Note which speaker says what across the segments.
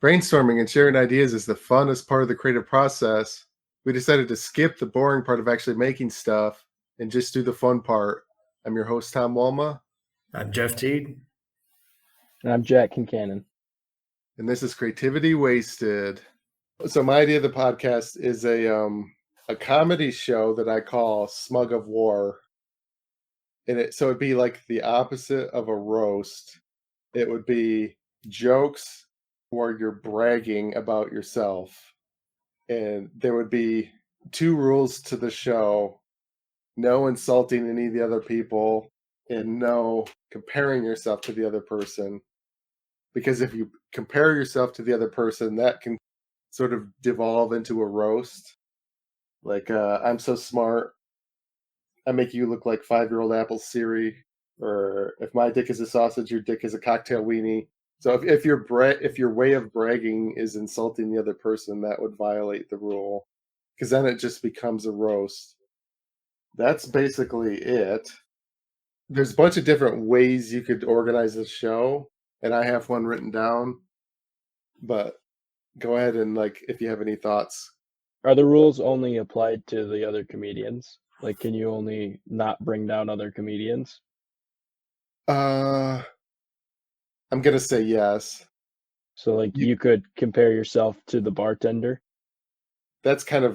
Speaker 1: Brainstorming and sharing ideas is the funnest part of the creative process. We decided to skip the boring part of actually making stuff and just do the fun part. I'm your host, Tom Walma,
Speaker 2: I'm Jeff Teague.
Speaker 3: And I'm Jack Kincannon.
Speaker 1: and this is Creativity Wasted. So my idea of the podcast is a comedy show that I call Smug of War. And it'd be like the opposite of a roast. It would be jokes where you're bragging about yourself. And there would be two rules to the show: no insulting any of the other people, and no comparing yourself to the other person. Because if you compare yourself to the other person, that can sort of devolve into a roast. Like, I'm so smart, I make you look like 5-year-old apple Siri. Or if my dick is a sausage, your dick is a cocktail weenie. So if your way of bragging is insulting the other person, that would violate the rule, because then it just becomes a roast. That's basically it. There's a bunch of different ways you could organize a show, and I have one written down. But go ahead and, if you have any thoughts.
Speaker 3: Are the rules only applied to the other comedians? Like, can you only not bring down other comedians?
Speaker 1: I'm gonna say yes.
Speaker 3: So, you could compare yourself to the bartender?
Speaker 1: That's kind of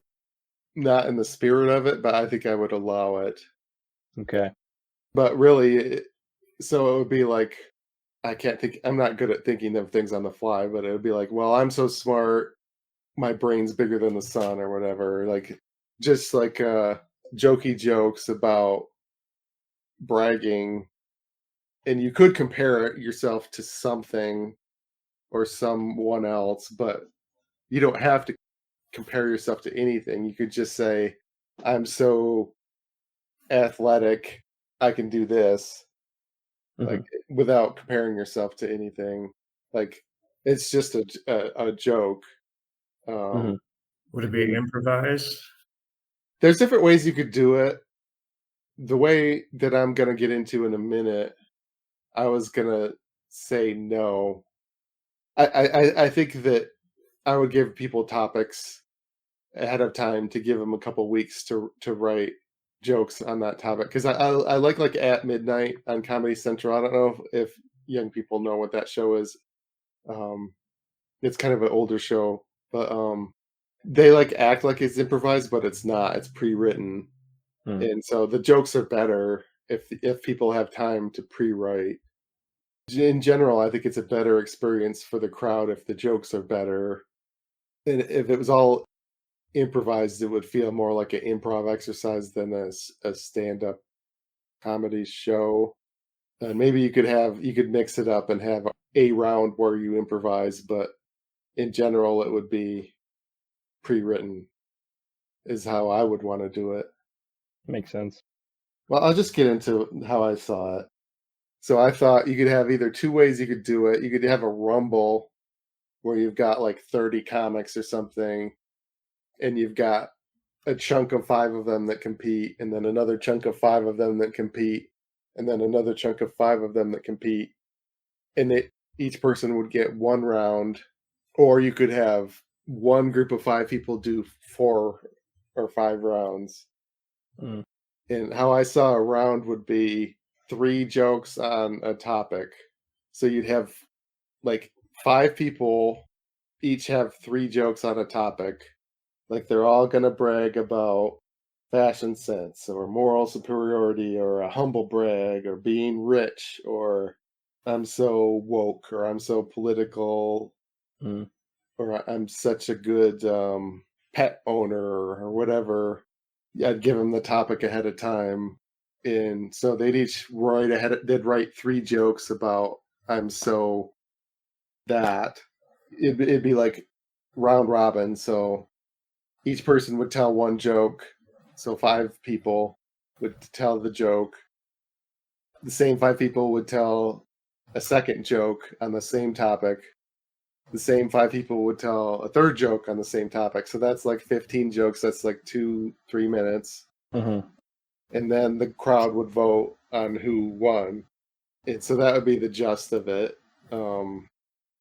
Speaker 1: not in the spirit of it, but I think I would allow it.
Speaker 3: Okay.
Speaker 1: But really, so it would be like, I'm not good at thinking of things on the fly, but it would be like, well, I'm so smart, my brain's bigger than the sun, or whatever. Just jokey jokes about bragging. And you could compare yourself to something or someone else, but you don't have to compare yourself to anything. You could just say, I'm so athletic, I can do this. Without comparing yourself to anything. It's just a joke.
Speaker 2: Would it be improvised?
Speaker 1: There's different ways you could do it. The way that I'm gonna get into in a minute, I was gonna say no. I think that I would give people topics ahead of time to give them a couple weeks to write jokes on that topic, because I like At Midnight on Comedy Central. I don't know if young people know what that show is. It's kind of an older show, but they act like it's improvised, but it's not. It's pre-written. And so the jokes are better if people have time to pre-write. In general, I think it's a better experience for the crowd if the jokes are better. And if it was all improvised, it would feel more like an improv exercise than a stand-up comedy show. And maybe you could mix it up and have a round where you improvise, but in general it would be pre-written, is how I would want to do it.
Speaker 3: Makes sense.
Speaker 1: Well, I'll just get into how I saw it. So I thought you could have either two ways you could do it. You could have a rumble where you've got 30 comics or something, and you've got a chunk of 5 of them that compete, and then another chunk of 5 of them that compete, and then another chunk of 5 of them that compete. And each person would get one round. Or you could have one group of 5 people do 4 or 5 rounds. And how I saw a round would be 3 jokes on a topic. So you'd have 5 people each have 3 jokes on a topic. They're all going to brag about fashion sense or moral superiority or a humble brag or being rich or I'm so woke or I'm so political. Or I'm such a good pet owner or whatever. I'd give them the topic ahead of time. And so they'd each they'd write 3 jokes about I'm so that. It'd be like round robin. So each person would tell one joke. So 5 people would tell the joke. The same 5 people would tell a second joke on the same topic. The same 5 people would tell a third joke on the same topic. So that's 15 jokes. That's 2-3 minutes. And then the crowd would vote on who won. And so that would be the gist of it.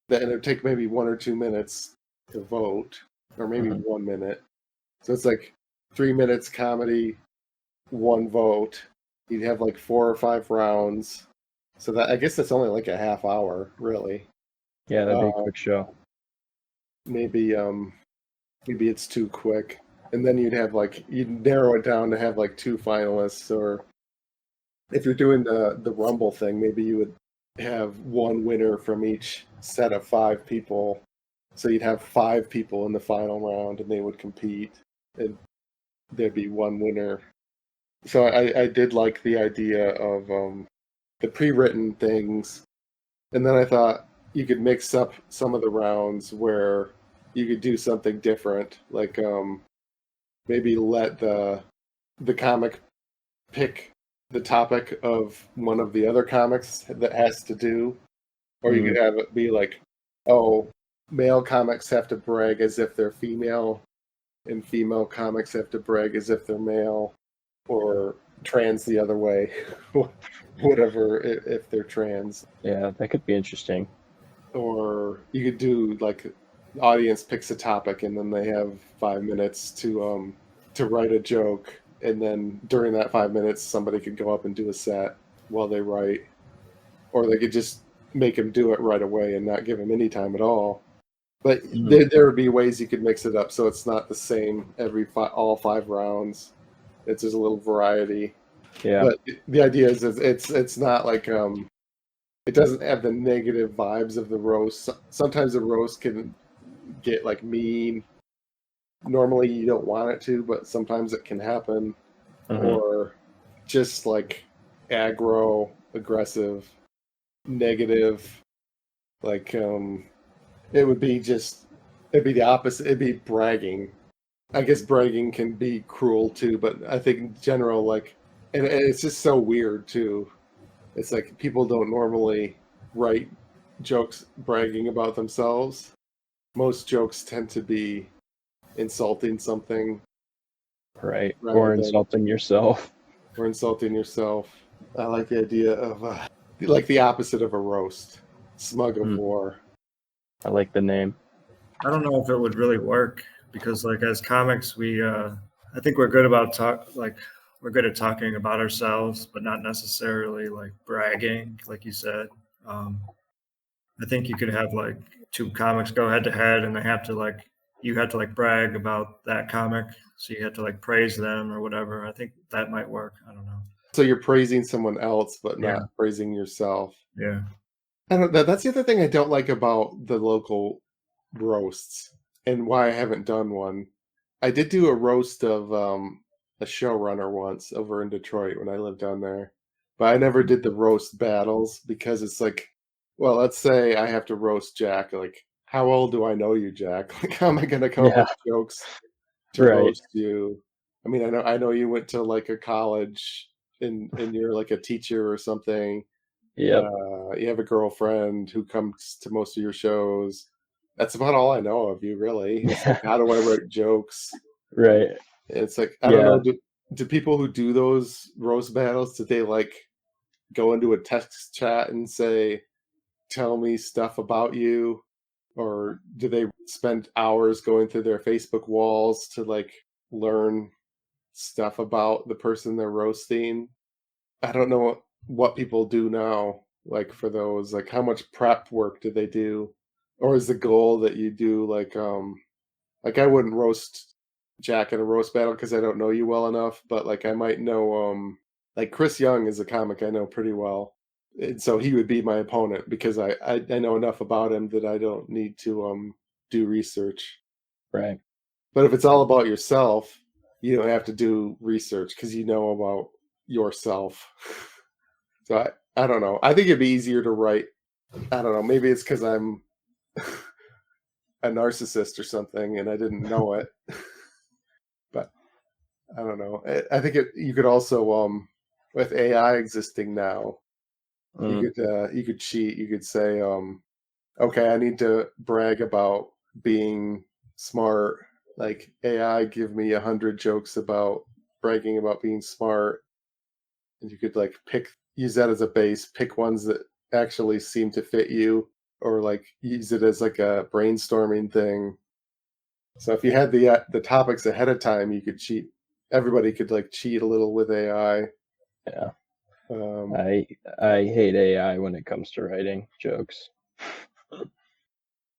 Speaker 1: and it would take maybe 1 or 2 minutes to vote, or maybe 1 minute. So it's like 3 minutes comedy, 1 vote. You'd have like 4 or 5 rounds. So that, I guess that's only like a half hour, really.
Speaker 3: Yeah, that'd be a quick show.
Speaker 1: Maybe it's too quick. And then you'd narrow it down to have like 2 finalists, or if you're doing the Rumble thing, maybe you would have 1 winner from each set of 5 people. So you'd have 5 people in the final round, and they would compete, and there'd be 1 winner. So I did like the idea of the pre-written things, and then I thought you could mix up some of the rounds where you could do something different, like maybe let the comic pick the topic of one of the other comics that has to do, or you could have it be like, oh, male comics have to brag as if they're female, and female comics have to brag as if they're male, or trans the other way, whatever, if they're trans.
Speaker 3: Yeah, that could be interesting.
Speaker 1: Or you could do like the audience picks a topic, and then they have 5 minutes to write a joke, and then during that 5 minutes somebody could go up and do a set while they write, or they could just make them do it right away and not give them any time at all. But there would be ways you could mix it up so it's not the same all 5 rounds. It's just a little variety.
Speaker 3: Yeah.
Speaker 1: But the idea is it's not like it doesn't have the negative vibes of the roast. Sometimes the roast can get like mean. Normally you don't want it to, but sometimes it can happen. Or just like aggro, aggressive, negative. Like it'd be the opposite. It'd be bragging. I guess bragging can be cruel too, but I think in general, like, and it's just so weird too. It's like people don't normally write jokes bragging about themselves. Most jokes tend to be insulting something.
Speaker 3: Right. Or insulting yourself.
Speaker 1: Or insulting yourself. I like the idea of like the opposite of a roast. Smug of war.
Speaker 3: I like the name.
Speaker 2: I don't know if it would really work because, like, as comics, I think we're good about we're good at talking about ourselves, but not necessarily like bragging, like you said. I think you could have like 2 comics go head to head, and you have to like brag about that comic, so you have to like praise them or whatever. I think that might work. I don't know.
Speaker 1: So you're praising someone else, but not praising yourself.
Speaker 2: Yeah.
Speaker 1: I don't know. That's the other thing I don't like about the local roasts, and why I haven't done one. I did do a roast of a showrunner once over in Detroit when I lived down there, but I never did the roast battles because it's like, well, let's say I have to roast Jack. Like, how old do I know you, Jack? Like, how am I going to come up with jokes to roast you? I mean, I know you went to like a college and you're like a teacher or something.
Speaker 3: Yeah.
Speaker 1: You have a girlfriend who comes to most of your shows. That's about all I know of you, really. It's like, how do I write jokes?
Speaker 3: Right.
Speaker 1: It's like, I don't know. Do people who do those roast battles, do they like go into a text chat and say, tell me stuff about you? Or do they spend hours going through their Facebook walls to like learn stuff about the person they're roasting? I don't know what people do now, like for those, like how much prep work do they do? Or is the goal that you do like I wouldn't roast Jack in a roast battle because I don't know you well enough, but like I might know like Chris Young is a comic I know pretty well. And so he would be my opponent because I know enough about him that I don't need to do research.
Speaker 3: Right.
Speaker 1: But if it's all about yourself, you don't have to do research because you know about yourself. So I don't know. I think it'd be easier to write. I don't know. Maybe it's because I'm a narcissist or something and I didn't know it. But I don't know. I think you could also with AI existing now, you could cheat. You could say, okay, I need to brag about being smart. Like AI, give me 100 jokes about bragging about being smart, and you could like use that as a base, pick ones that actually seem to fit you, or like use it as like a brainstorming thing. So if you had the topics ahead of time, you could cheat. Everybody could like cheat a little with AI.
Speaker 3: Yeah.
Speaker 1: Um,
Speaker 3: I hate AI when it comes to writing jokes.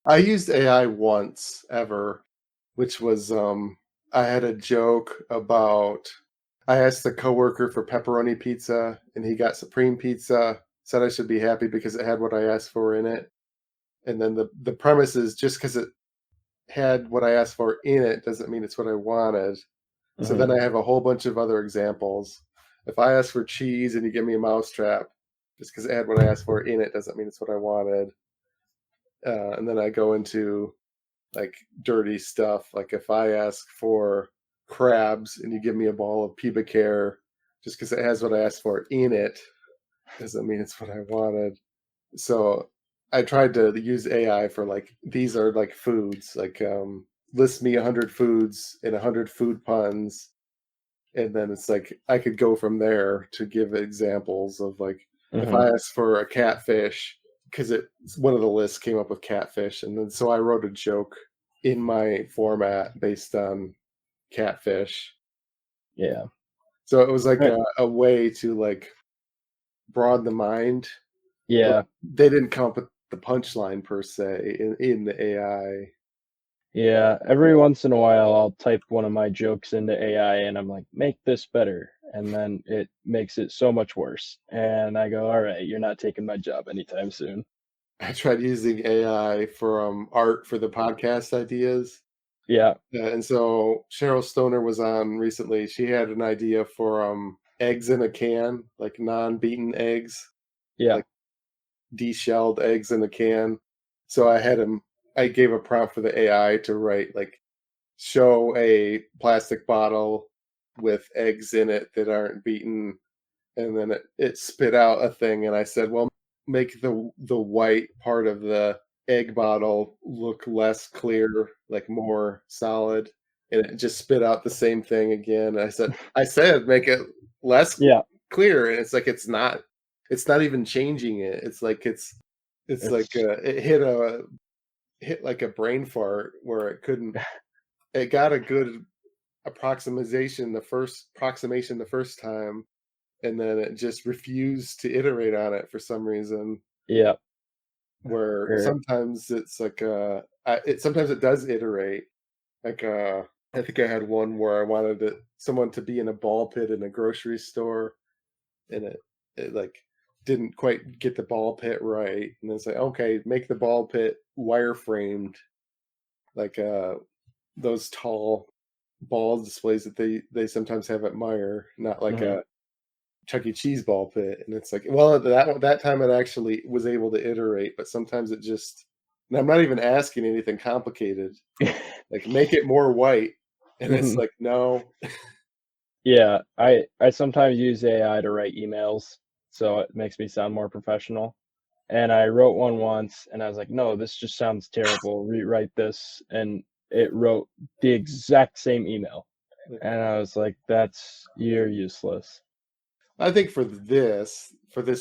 Speaker 1: I used AI once ever, which was I had a joke about I asked a coworker for pepperoni pizza and he got supreme pizza, said I should be happy because it had what I asked for in it. And then the premise is just because it had what I asked for in it doesn't mean it's what I wanted. So
Speaker 3: Mhm.
Speaker 1: then I have a whole bunch of other examples. If I ask for cheese and you give me a mousetrap, just because it had what I asked for in it doesn't mean it's what I wanted. And then I go into like dirty stuff. Like if I ask for crabs and you give me a ball of pubic hair, just because it has what I asked for in it doesn't mean it's what I wanted. So I tried to use AI for like these are like foods, like list me 100 foods and 100 food puns, and then it's like I could go from there to give examples of like if
Speaker 3: Mhm.
Speaker 1: I asked for a catfish because it one of the lists came up with catfish, and then so I wrote a joke in my format based on catfish.
Speaker 3: Yeah.
Speaker 1: So it was like
Speaker 3: Right.
Speaker 1: a way to like broaden the mind, but
Speaker 3: Yeah.
Speaker 1: they didn't come up with the punchline per se in the AI.
Speaker 3: Yeah. Every once in a while, I'll type one of my jokes into AI and I'm like, make this better. And then it makes it so much worse. And I go, all right, you're not taking my job anytime soon.
Speaker 1: I tried using AI for art for the podcast ideas.
Speaker 3: Yeah.
Speaker 1: And so Cheryl Stoner was on recently. She had an idea for eggs in a can, like non-beaten eggs,
Speaker 3: Yeah.
Speaker 1: like deshelled eggs in a can. So I gave a prompt for the AI to write like show a plastic bottle with eggs in it that aren't beaten, and then it spit out a thing, and I said, well, make the white part of the egg bottle look less clear, like more solid, and it just spit out the same thing again. I said make it less
Speaker 3: Yeah.
Speaker 1: clear, and it's like it's not even changing it. It's like
Speaker 3: It's
Speaker 1: it hit like a brain fart where it got a good approximation the first time, and then it just refused to iterate on it for some reason.
Speaker 3: yeah.
Speaker 1: Where
Speaker 3: Or
Speaker 1: sometimes it's like sometimes it does iterate. Like I think I had one where I wanted someone to be in a ball pit in a grocery store, and it like didn't quite get the ball pit right, and it's like okay, make the ball pit wire framed, like those tall ball displays that they sometimes have at Meyer, not like
Speaker 3: mhm.
Speaker 1: a Chuck E. Cheese ball pit. And it's like, well, that time it actually was able to iterate, but sometimes it just. And I'm not even asking anything complicated, like make it more white, and it's
Speaker 3: Mhm.
Speaker 1: like no.
Speaker 3: Yeah. I sometimes use AI to write emails, so it makes me sound more professional. And I wrote one once and I was like, "No, this just sounds terrible. Rewrite this." And it wrote the exact same email. And I was like, you're useless."
Speaker 1: I think for this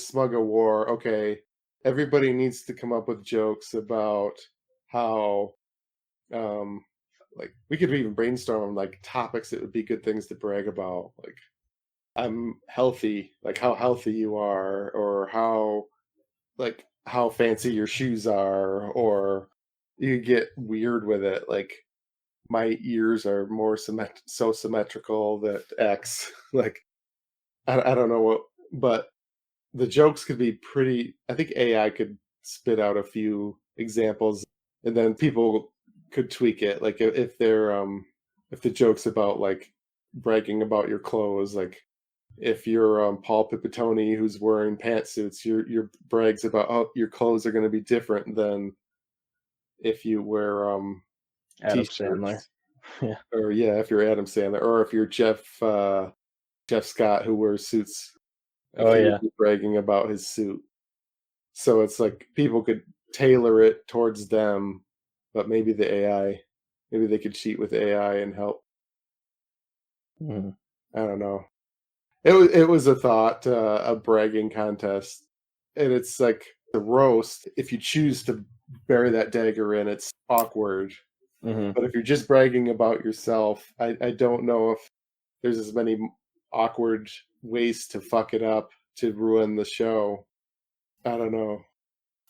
Speaker 1: smug of war, okay, everybody needs to come up with jokes about how um like we could even brainstorm like topics that would be good things to brag about, like I'm healthy, like how healthy you are, or how fancy your shoes are, or you get weird with it, like my ears are more so symmetrical that X, like I don't know what, but the jokes could be pretty. I think AI could spit out a few examples, and then people could tweak it. Like if the joke's about like bragging about your clothes, like if you're Paul Pipitone who's wearing pantsuits, your brags about oh your clothes are going to be different than if you wear
Speaker 3: Adam Sandler.
Speaker 1: t-shirts,
Speaker 3: Yeah.
Speaker 1: or yeah, if you're Adam Sandler, or if you're Jeff Scott who wears suits, like
Speaker 3: Oh,
Speaker 1: he would
Speaker 3: yeah.
Speaker 1: be bragging about his suit. So it's like people could tailor it towards them, but maybe they could cheat with AI and help.
Speaker 3: Mhm.
Speaker 1: I don't know. It was a thought, a bragging contest, and it's like The roast, if you choose to bury that dagger in, it's awkward.
Speaker 3: Hmm.
Speaker 1: But if you're just bragging about yourself, I don't know if there's as many awkward ways to fuck it up to ruin the show. I don't know.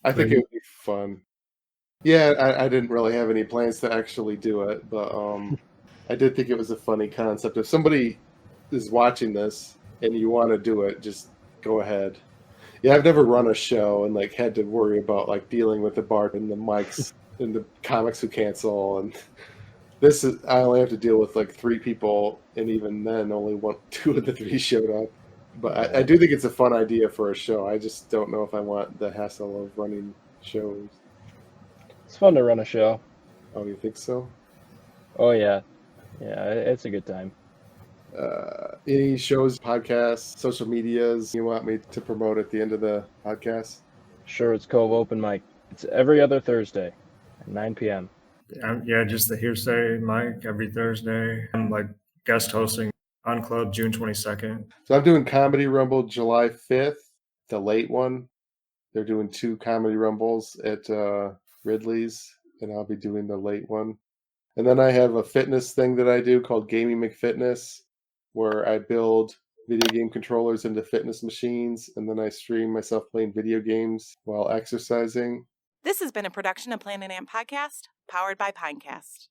Speaker 1: I think it would be fun. Yeah, I didn't really have any plans to actually do it, but I did think it was a funny concept. If somebody is watching this and you want to do it, just go ahead. Yeah, I've never run a show and like had to worry about like dealing with the bar and the mics and the comics who cancel, and this is I only have to deal with like 3 people, and even then only 2 of the 3 showed up. But I do think it's a fun idea for a show. I just don't know if I want the hassle of running shows.
Speaker 3: It's fun to run a show.
Speaker 1: Oh, you think so?
Speaker 3: Oh yeah, it's a good time.
Speaker 1: Any shows, podcasts, social medias you want me to promote at the end of the podcast?
Speaker 3: Sure, it's Cove Open Mic. It's every other Thursday at 9 p.m.
Speaker 2: Yeah, just the Hearsay mic every Thursday. I'm like guest hosting on Club June 22nd.
Speaker 1: So I'm doing Comedy Rumble July 5th, the late one. They're doing 2 Comedy Rumbles at Ridley's, and I'll be doing the late one. And then I have a fitness thing that I do called Gaming McFitness, where I build video game controllers into fitness machines, and then I stream myself playing video games while exercising.
Speaker 4: This has been a production of Planet Amp Podcast, powered by Pinecast.